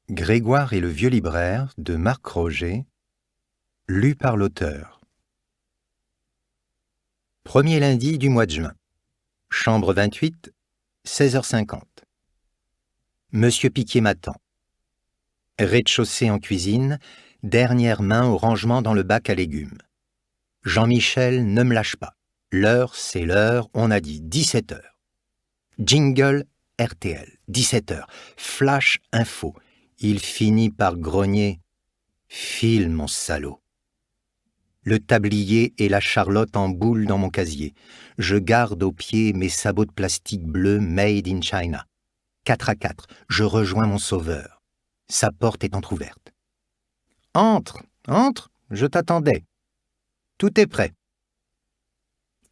Grégoire et le vieux libraire de Marc Roger, lu par l'auteur. Premier lundi du mois de juin. Chambre 28, 16h50. Monsieur Piquier m'attend. Rez-de-chaussée en cuisine, dernière main au rangement dans le bac à légumes. Jean-Michel ne me lâche pas. L'heure, c'est l'heure, on a dit 17h. Jingle RTL, 17h. Flash info. Il finit par grogner. File, mon salaud. Le tablier et la charlotte en boule dans mon casier. Je garde au pied mes sabots de plastique bleu made in China. 4-4, je rejoins mon sauveur. Sa porte est entr'ouverte. « Entre, entre, je t'attendais. Tout est prêt. »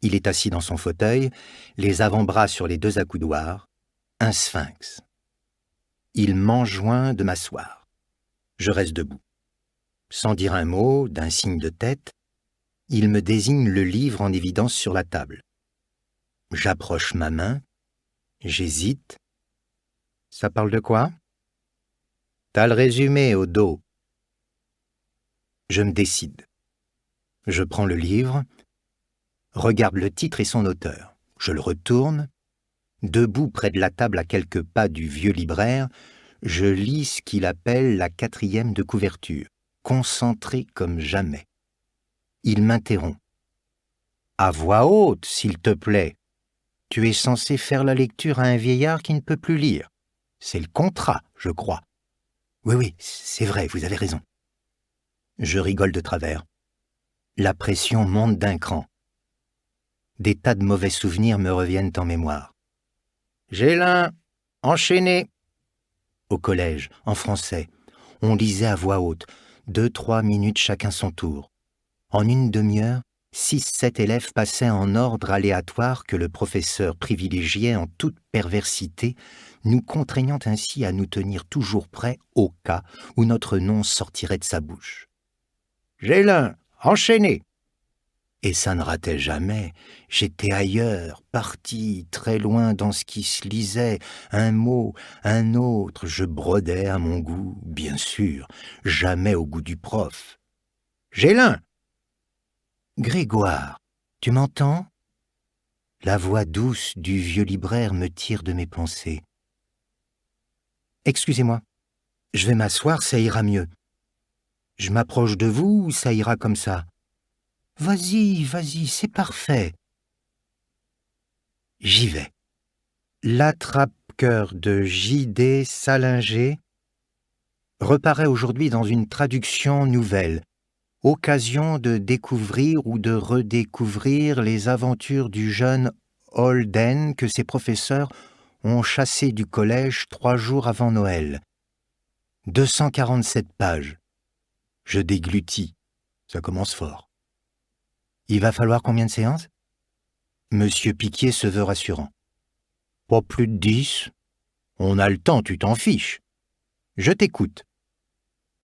Il est assis dans son fauteuil, les avant-bras sur les deux accoudoirs, un sphinx. Il m'enjoint de m'asseoir. Je reste debout. Sans dire un mot, d'un signe de tête, il me désigne le livre en évidence sur la table. J'approche ma main, j'hésite. Ça parle de quoi? T'as le résumé au dos. Je me décide. Je prends le livre, regarde le titre et son auteur. Je le retourne. Debout près de la table à quelques pas du vieux libraire, je lis ce qu'il appelle la 4e de couverture, concentré comme jamais. Il m'interrompt. « À voix haute, s'il te plaît. Tu es censé faire la lecture à un vieillard qui ne peut plus lire. C'est le contrat, je crois. » Oui, c'est vrai, vous avez raison. Je rigole de travers. La pression monte d'un cran. Des tas de mauvais souvenirs me reviennent en mémoire. Gélin, enchaîné. Au collège, en français, on lisait à voix haute, 2-3 minutes chacun son tour. En une demi-heure, 6-7 élèves passaient en ordre aléatoire que le professeur privilégiait en toute perversité, nous contraignant ainsi à nous tenir toujours prêts au cas où notre nom sortirait de sa bouche. Gélin, enchaîné. Et ça ne ratait jamais. J'étais ailleurs, parti, très loin dans ce qui se lisait. Un mot, un autre, je brodais à mon goût, bien sûr, jamais au goût du prof. Gélin! Grégoire, tu m'entends? La voix douce du vieux libraire me tire de mes pensées. Excusez-moi, je vais m'asseoir, ça ira mieux. Je m'approche de vous ou ça ira comme ça? Vas-y, c'est parfait. J'y vais. L'attrape-cœur de J.D. Salinger reparaît aujourd'hui dans une traduction nouvelle, occasion de découvrir ou de redécouvrir les aventures du jeune Holden que ses professeurs ont chassé du collège 3 jours avant Noël. 247 pages. Je déglutis. Ça commence fort. Il va falloir combien de séances? Monsieur Piquier se veut rassurant. Pas plus de 10. On a le temps, tu t'en fiches. Je t'écoute.